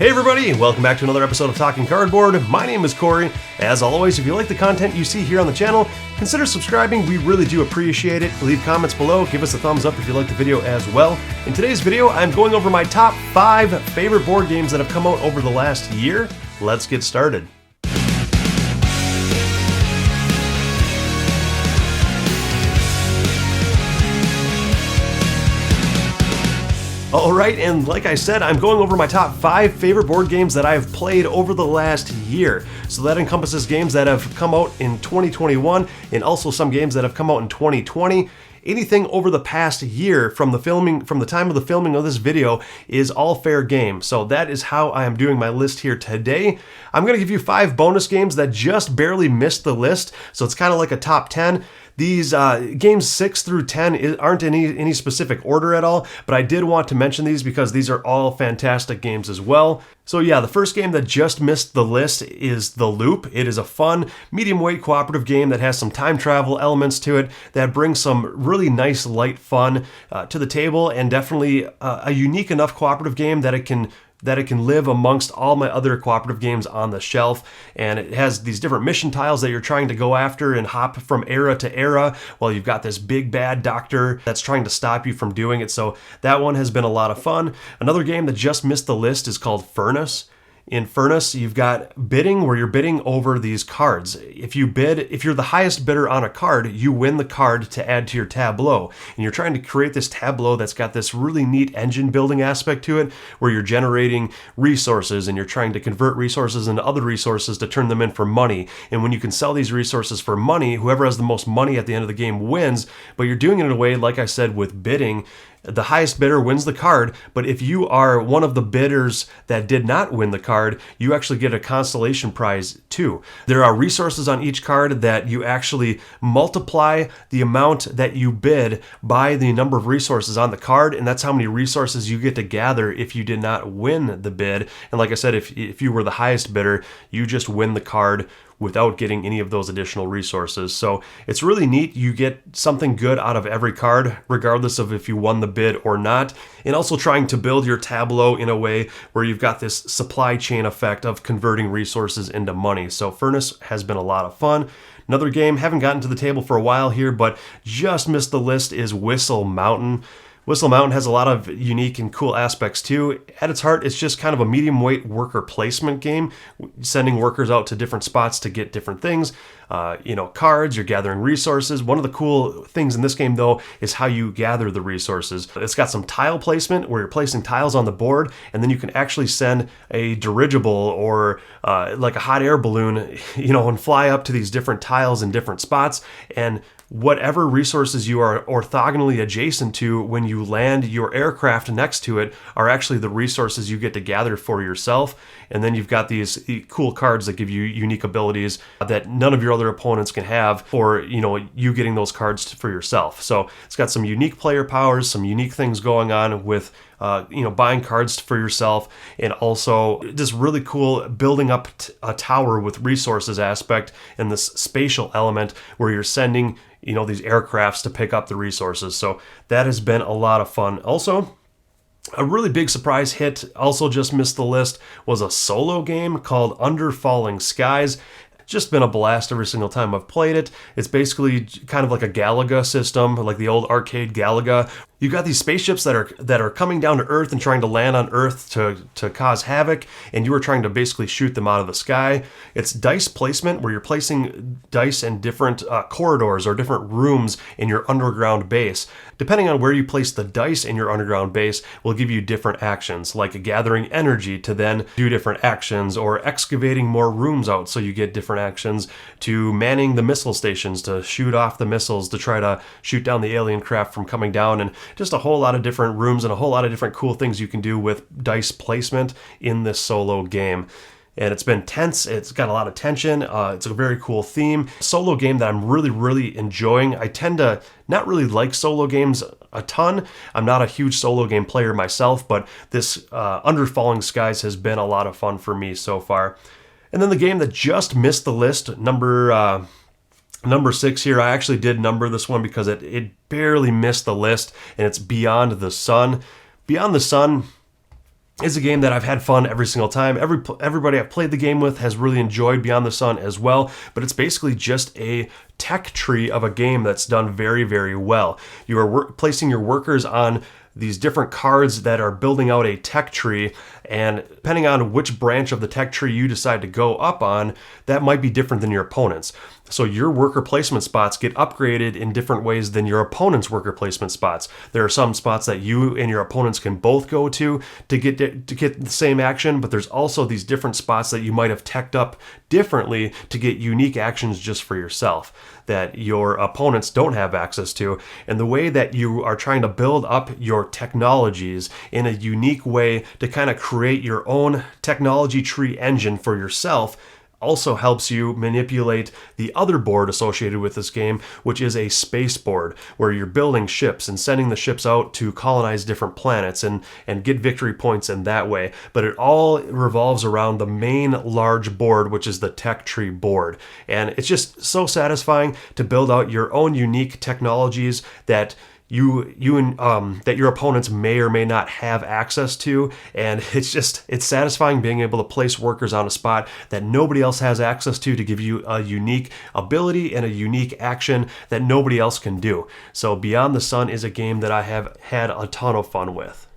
Hey everybody, welcome back to another episode of Talking Cardboard. My name is Cory. As always, if you like the content you see here on the channel, consider subscribing. We really do appreciate it. Leave comments below, give us a thumbs up if you like the video as well. In today's video, I'm going over my top 5 favorite board games that have come out over the last year. Let's get started. Alright, and like I said, I'm going over my top 5 favorite board games that I've played over the last year. So that encompasses games that have come out in 2021 and also some games that have come out in 2020. Anything over the past year from the time of the filming of this video is all fair game. So that is how I am doing my list here today. I'm going to give you 5 bonus games that just barely missed the list. So it's kind of like a top 10. These games 6 through 10 aren't in any specific order at all, but I did want to mention these because these are all fantastic games as well. So yeah, the first game that just missed the list is The Loop. It is a fun, medium-weight cooperative game that has some time travel elements to it that brings some really nice light fun to the table, and definitely a unique enough cooperative game that it can live amongst all my other cooperative games on the shelf. And it has these different mission tiles that you're trying to go after and hop from era to era while you've got this big bad doctor that's trying to stop you from doing it. So that one has been a lot of fun. Another game that just missed the list is called Furnace. In Furnace, you've got bidding where you're bidding over these cards. If you're the highest bidder on a card, you win the card to add to your tableau. And you're trying to create this tableau that's got this really neat engine building aspect to it, where you're generating resources and you're trying to convert resources into other resources to turn them in for money. And when you can sell these resources for money, whoever has the most money at the end of the game wins. But you're doing it in a way, like I said, with bidding. The highest bidder wins the card, but if you are one of the bidders that did not win the card, you actually get a consolation prize too. There are resources on each card that you actually multiply the amount that you bid by the number of resources on the card, and that's how many resources you get to gather if you did not win the bid. And like I said, if you were the highest bidder, you just win the card without getting any of those additional resources. So it's really neat. You get something good out of every card, regardless of if you won the bid or not. And also trying to build your tableau in a way where you've got this supply chain effect of converting resources into money. So Furnace has been a lot of fun. Another game, haven't gotten to the table for a while here, but just missed the list, is Whistle Mountain. Whistle Mountain has a lot of unique and cool aspects too. At its heart, it's just kind of a medium-weight worker placement game, sending workers out to different spots to get different things. Cards, you're gathering resources. One of the cool things in this game, though, is how you gather the resources. It's got some tile placement where you're placing tiles on the board, and then you can actually send a dirigible or like a hot air balloon, and fly up to these different tiles in different spots. And whatever resources you are orthogonally adjacent to when you land your aircraft next to it are actually the resources you get to gather for yourself. And then you've got these cool cards that give you unique abilities that none of your other opponents can have, or you getting those cards for yourself. So it's got some unique player powers, some unique things going on with buying cards for yourself, and also this really cool building up a tower with resources aspect and this spatial element where you're sending these aircrafts to pick up the resources. So that has been a lot of fun. Also, a really big surprise hit, also just missed the list, was a solo game called Under Falling Skies. Just been a blast every single time I've played it. It's basically kind of like a Galaga system, like the old arcade Galaga. You've got these spaceships that are coming down to Earth and trying to land on Earth to cause havoc, and you are trying to basically shoot them out of the sky. It's dice placement where you're placing dice in different corridors or different rooms in your underground base. Depending on where you place the dice in your underground base will give you different actions, like gathering energy to then do different actions, or excavating more rooms out so you get different actions, to manning the missile stations to shoot off the missiles to try to shoot down the alien craft from coming down, and just a whole lot of different rooms and a whole lot of different cool things you can do with dice placement in this solo game. And it's been tense. It's got a lot of tension. It's a very cool theme. Solo game that I'm really, really enjoying. I tend to not really like solo games a ton. I'm not a huge solo game player myself, but this Under Falling Skies has been a lot of fun for me so far. And then the game that just missed the list, number 6 here. I actually did number this one because it barely missed the list, and it's Beyond the Sun. Beyond the Sun is a game that I've had fun every single time. Everybody I've played the game with has really enjoyed Beyond the Sun as well, but it's basically just a tech tree of a game that's done very, very well. You are placing your workers on these different cards that are building out a tech tree, and depending on which branch of the tech tree you decide to go up on, that might be different than your opponent's. So your worker placement spots get upgraded in different ways than your opponent's worker placement spots. There are some spots that you and your opponents can both go to get the same action, but there's also these different spots that you might have teched up differently to get unique actions just for yourself that your opponents don't have access to. And the way that you are trying to build up your technologies in a unique way to kind of create your own technology tree engine for yourself also helps you manipulate the other board associated with this game, which is a space board, where you're building ships and sending the ships out to colonize different planets and get victory points in that way. But it all revolves around the main large board, which is the tech tree board. And it's just so satisfying to build out your own unique technologies that that your opponents may or may not have access to, and it's satisfying being able to place workers on a spot that nobody else has access to give you a unique ability and a unique action that nobody else can do. So Beyond the Sun is a game that I have had a ton of fun with.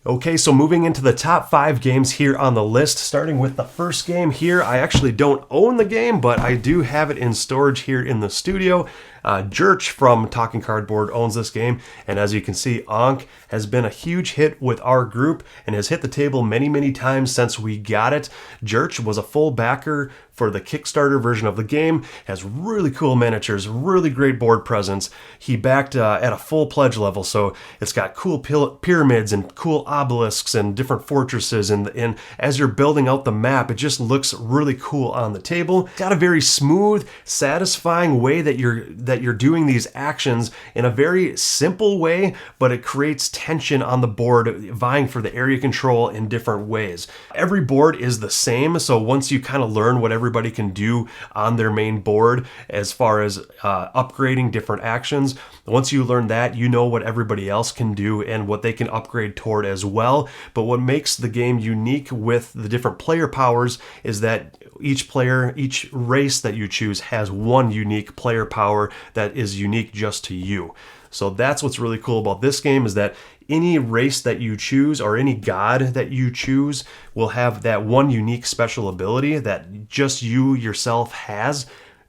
Okay, so moving into the top 5 games here on the list, starting with the first game here. I actually don't own the game, but I do have it in storage here in the studio. Jerch from Talking Cardboard owns this game, and as you can see, Ankh has been a huge hit with our group and has hit the table many, many times since we got it. Jerch was a full backer for the Kickstarter version of the game, has really cool miniatures, really great board presence. He backed at a full pledge level, so it's got cool pyramids and cool obelisks and different fortresses, and as you're building out the map, it just looks really cool on the table. It's got a very smooth, satisfying way that you're doing these actions in a very simple way, but it creates tension on the board, vying for the area control in different ways. Every board is the same, so once you kind of learn what everybody can do on their main board as far as upgrading different actions, once you learn that, you know what everybody else can do and what they can upgrade toward as well. But what makes the game unique with the different player powers is that each race that you choose has one unique player power that is unique just to you. So that's what's really cool about this game, is that any race that you choose or any god that you choose will have that one unique special ability that just you yourself has,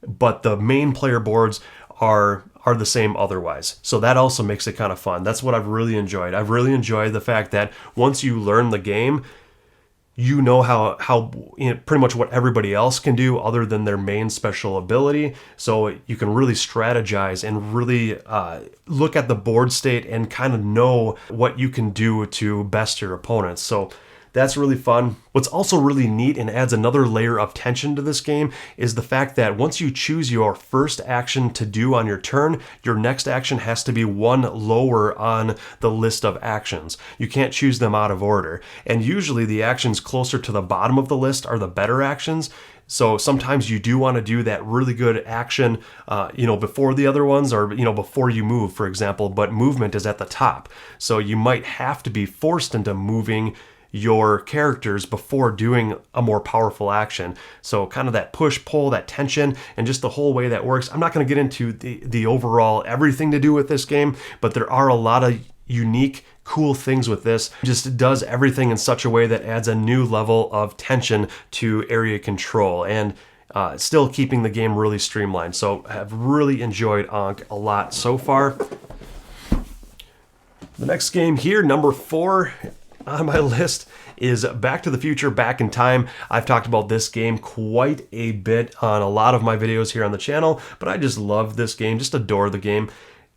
but the main player boards are the same otherwise. So that also makes it kind of fun. That's what I've really enjoyed. I've really enjoyed the fact that once you learn the game, you know how pretty much what everybody else can do other than their main special ability. So you can really strategize and really look at the board state and kind of know what you can do to best your opponents. So that's really fun. What's also really neat and adds another layer of tension to this game is the fact that once you choose your first action to do on your turn, your next action has to be one lower on the list of actions. You can't choose them out of order. And usually the actions closer to the bottom of the list are the better actions. So sometimes you do want to do that really good action, before the other ones, or, before you move, for example, but movement is at the top. So you might have to be forced into moving your characters before doing a more powerful action. So kind of that push-pull, that tension, and just the whole way that works. I'm not going to get into the overall everything to do with this game, but there are a lot of unique, cool things with this. It just does everything in such a way that adds a new level of tension to area control, and still keeping the game really streamlined. So I've really enjoyed Ankh a lot so far. The next game here, number 4 on my list, is Back to the Future Back in Time. I've talked about this game quite a bit on a lot of my videos here on the channel, but I just love this game, just adore the game.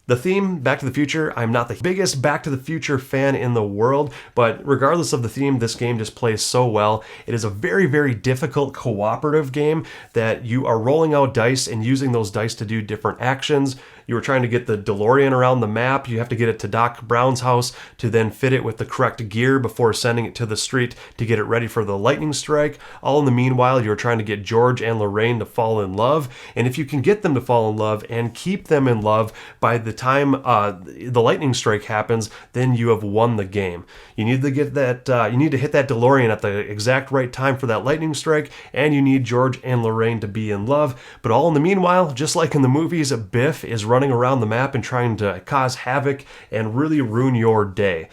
The theme, Back to the Future, I'm not the biggest Back to the Future fan in the world, but regardless of the theme, this game just plays so well. It is a very, very difficult cooperative game that you are rolling out dice and using those dice to do different actions. you were trying to get the DeLorean around the map. You have to get it to Doc Brown's house to then fit it with the correct gear before sending it to the street to get it ready for the lightning strike. All in the meanwhile, you're trying to get George and Lorraine to fall in love. And if you can get them to fall in love and keep them in love by the time the lightning strike happens, then you have won the game. You need to get that. You need to hit that DeLorean at the exact right time for that lightning strike, and you need George and Lorraine to be in love. But all in the meanwhile, just like in the movies, Biff is running around the map and trying to cause havoc and really ruin your day.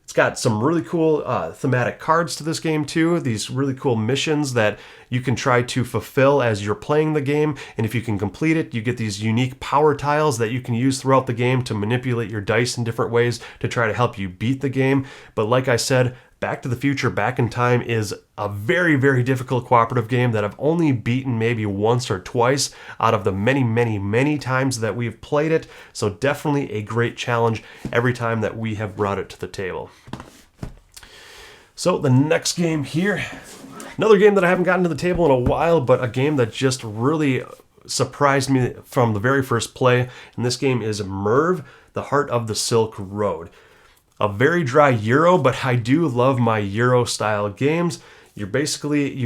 It's got some really cool thematic cards to this game too, these really cool missions that you can try to fulfill as you're playing the game, and if you can complete it, you get these unique power tiles that you can use throughout the game to manipulate your dice in different ways to try to help you beat the game. But like I said, Back to the Future Back in Time is a very, very difficult cooperative game that I've only beaten maybe once or twice out of the many, many, many times that we've played it. So definitely a great challenge every time that we have brought it to the table. So the next game here, another game that I haven't gotten to the table in a while, but a game that just really surprised me from the very first play. And this game is Merv, the Heart of the Silk Road. A very dry Euro, but I do love my Euro style games. You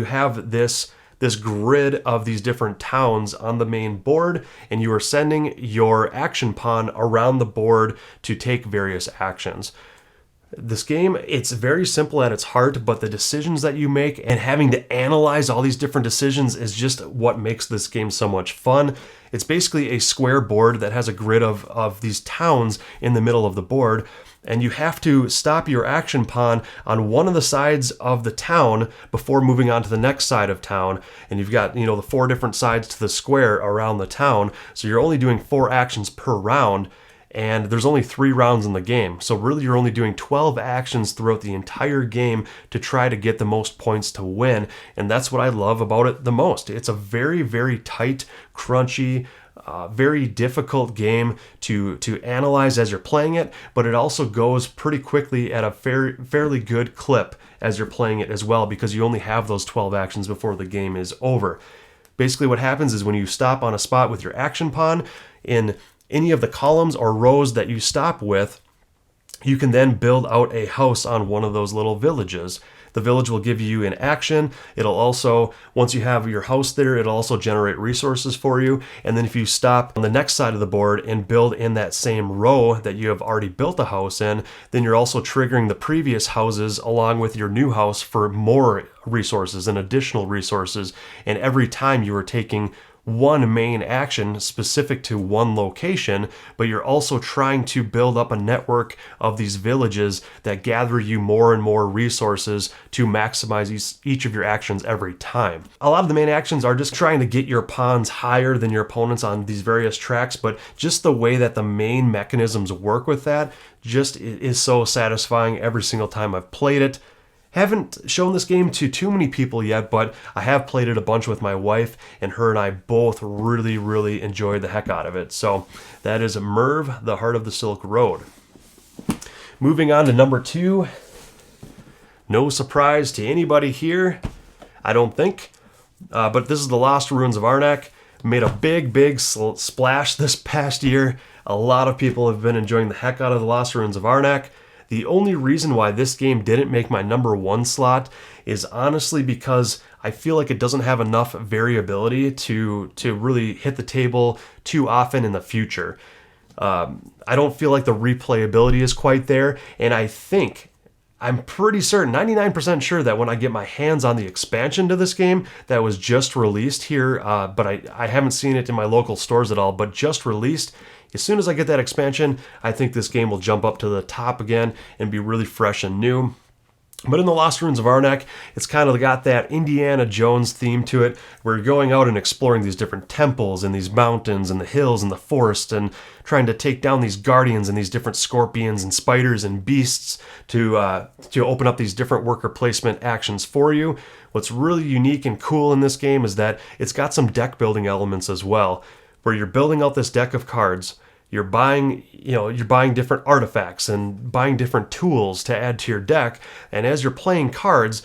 have this grid of these different towns on the main board, and you are sending your action pawn around the board to take various actions. This game, it's very simple at its heart, but the decisions that you make and having to analyze all these different decisions is just what makes this game so much fun. It's basically a square board that has a grid of these towns in the middle of the board, and you have to stop your action pawn on one of the sides of the town before moving on to the next side of town. And you've got, the 4 different sides to the square around the town, so you're only doing 4 actions per round. And there's only 3 rounds in the game. So really you're only doing 12 actions throughout the entire game to try to get the most points to win. And that's what I love about it the most. It's a very, very tight, crunchy, very difficult game to analyze as you're playing it, but it also goes pretty quickly at a fairly good clip as you're playing it as well, because you only have those 12 actions before the game is over. Basically what happens is when you stop on a spot with your action pawn in any of the columns or rows that you stop with, you can then build out a house on one of those little villages. The village will give you an action. It'll also, once you have your house there, it'll also generate resources for you. And then if you stop on the next side of the board and build in that same row that you have already built a house in, then you're also triggering the previous houses along with your new house for more resources and additional resources. And every time you are taking one main action specific to one location, but you're also trying to build up a network of these villages that gather you more and more resources to maximize each of your actions every time. A lot of the main actions are just trying to get your pawns higher than your opponents on these various tracks, but just the way that the main mechanisms work with that just is so satisfying every single time I've played it. Haven't shown this game to too many people yet, but I have played it a bunch with my wife, and her and I both really, really enjoyed the heck out of it. So that is Merv, the Heart of the Silk Road. Moving on to number 2. No surprise to anybody here, I don't think, but this is The Lost Ruins of Arnak. Made a big splash this past year. A lot of people have been enjoying the heck out of The Lost Ruins of Arnak. The only reason why this game didn't make my number 1 slot is honestly because I feel like it doesn't have enough variability to really hit the table too often in the future. I don't feel like the replayability is quite there, and I'm pretty certain, 99% sure that when I get my hands on the expansion to this game that was just released here, but I haven't seen it in my local stores at all, but just released, as soon as I get that expansion, I think this game will jump up to the top again and be really fresh and new. But in The Lost Ruins of Arnak, it's kind of got that Indiana Jones theme to it, where you're going out and exploring these different temples and these mountains and the hills and the forest and trying to take down these guardians and these different scorpions and spiders and beasts to open up these different worker placement actions for you. What's really unique and cool in this game is that it's got some deck building elements as well, where you're building out this deck of cards. You're buying different artifacts and buying different tools to add to your deck. And as you're playing cards,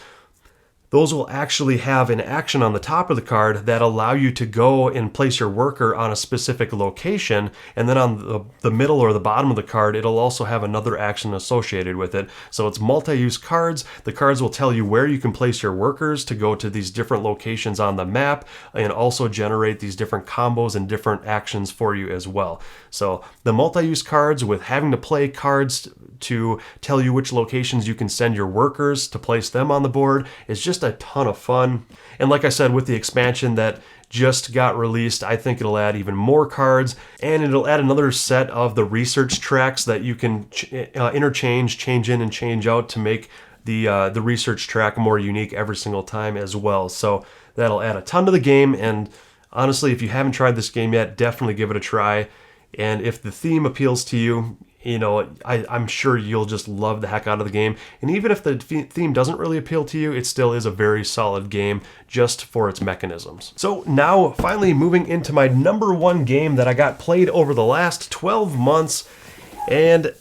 those will actually have an action on the top of the card that allow you to go and place your worker on a specific location, and then on the middle or the bottom of the card, it'll also have another action associated with it. So it's multi-use cards. The cards will tell you where you can place your workers to go to these different locations on the map, and also generate these different combos and different actions for you as well. So the multi-use cards, with having to play cards to tell you which locations you can send your workers to place them on the board, is just a ton of fun. And like I said, with the expansion that just got released, I think it'll add even more cards, and it'll add another set of the research tracks that you can interchange, change in and change out to make the research track more unique every single time as well. So that'll add a ton to the game, and honestly, if you haven't tried this game yet, definitely give it a try. And if the theme appeals to you, I'm sure you'll just love the heck out of the game. And even if the theme doesn't really appeal to you, it still is a very solid game just for its mechanisms. So now, finally moving into my number one game that I got played over the last 12 months, and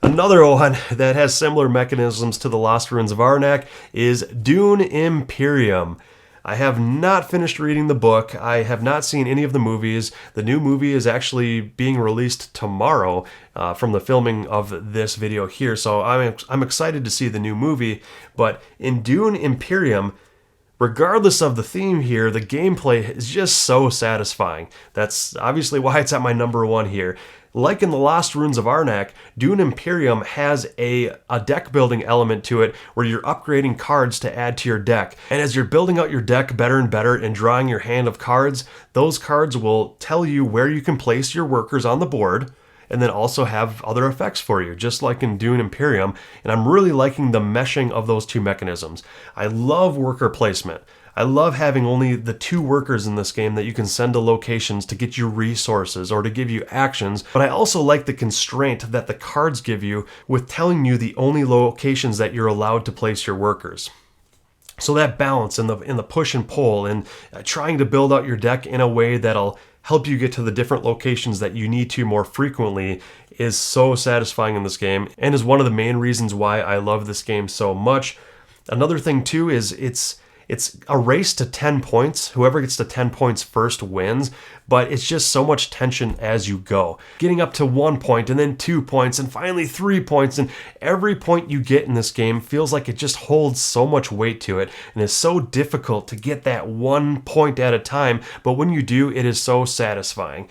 another one that has similar mechanisms to the Lost Ruins of Arnak is Dune Imperium. I have not finished reading the book. I have not seen any of the movies. The new movie is actually being released tomorrow from the filming of this video here, so I'm excited to see the new movie. But in Dune Imperium, regardless of the theme here, the gameplay is just so satisfying. That's obviously why it's at my number one here. Like in the Lost Ruins of Arnak, Dune Imperium has a deck building element to it where you're upgrading cards to add to your deck. And as you're building out your deck better and better and drawing your hand of cards, those cards will tell you where you can place your workers on the board, and then also have other effects for you, just like in Dune Imperium. And I'm really liking the meshing of those two mechanisms. I love worker placement. I love having only the 2 workers in this game that you can send to locations to get you resources or to give you actions, but I also like the constraint that the cards give you with telling you the only locations that you're allowed to place your workers. So that balance in the push and pull, and trying to build out your deck in a way that'll help you get to the different locations that you need to more frequently is so satisfying in this game, and is one of the main reasons why I love this game so much. Another thing too is it's a race to 10 points. Whoever gets to 10 points first wins, but it's just so much tension as you go. Getting up to 1 point and then 2 points and finally 3 points, and every point you get in this game feels like it just holds so much weight to it and is so difficult to get that 1 point at a time, but when you do, it is so satisfying.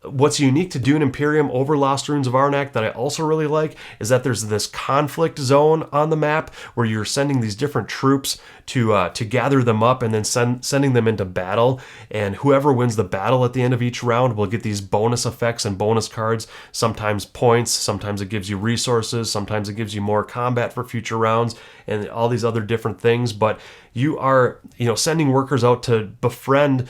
What's unique to Dune Imperium over Lost Ruins of Arnak that I also really like is that there's this conflict zone on the map where you're sending these different troops to gather them up and then sending them into battle, and whoever wins the battle at the end of each round will get these bonus effects and bonus cards, sometimes points, sometimes it gives you resources, sometimes it gives you more combat for future rounds, and all these other different things. But you are sending workers out to befriend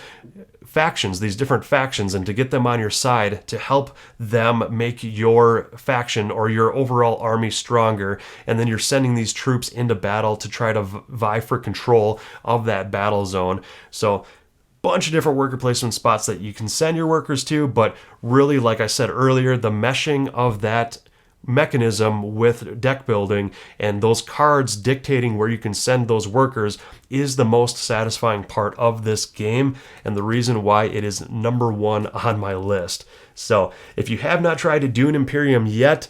factions, these different factions, and to get them on your side to help them make your faction or your overall army stronger. And then you're sending these troops into battle to try to vie for control of that battle zone. So bunch of different worker placement spots that you can send your workers to, but really, like I said earlier, the meshing of that mechanism with deck building and those cards dictating where you can send those workers is the most satisfying part of this game, and the reason why it is number one on my list. So if you have not tried Dune Imperium yet,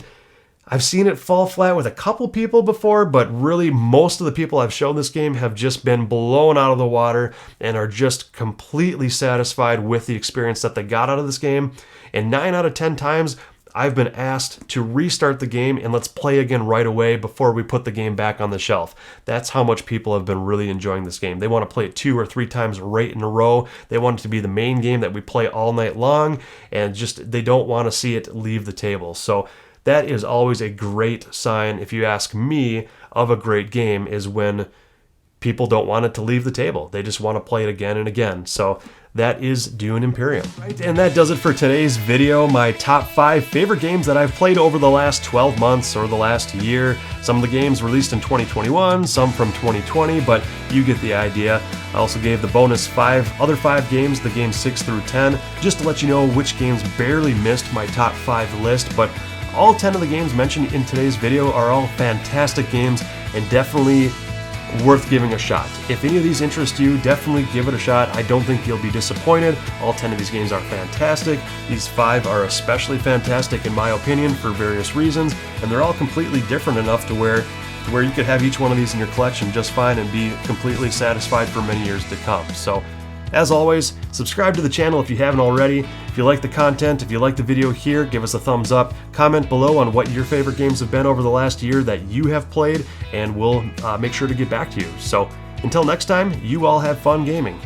I've seen it fall flat with a couple people before, but really most of the people I've shown this game have just been blown out of the water and are just completely satisfied with the experience that they got out of this game. And 9 out of 10 times I've been asked to restart the game and let's play again right away before we put the game back on the shelf. That's how much people have been really enjoying this game. They want to play it 2 or 3 times right in a row. They want it to be the main game that we play all night long, and just they don't want to see it leave the table. So that is always a great sign, if you ask me, of a great game, is when people don't want it to leave the table. They just want to play it again and again. So that is Dune Imperium. Right, and that does it for today's video. My top 5 favorite games that I've played over the last 12 months or the last year. Some of the games released in 2021, some from 2020, but you get the idea. I also gave the bonus other 5 games, the games 6 through 10, just to let you know which games barely missed my top 5 list. But all 10 of the games mentioned in today's video are all fantastic games and definitely worth giving a shot. If any of these interest you, definitely give it a shot. I don't think you'll be disappointed. All 10 of these games are fantastic. These 5 are especially fantastic in my opinion for various reasons, and they're all completely different enough to where you could have each one of these in your collection just fine and be completely satisfied for many years to come. So, as always, subscribe to the channel if you haven't already. If you like the content, if you like the video here, give us a thumbs up. Comment below on what your favorite games have been over the last year that you have played, and we'll make sure to get back to you. So, until next time, you all have fun gaming.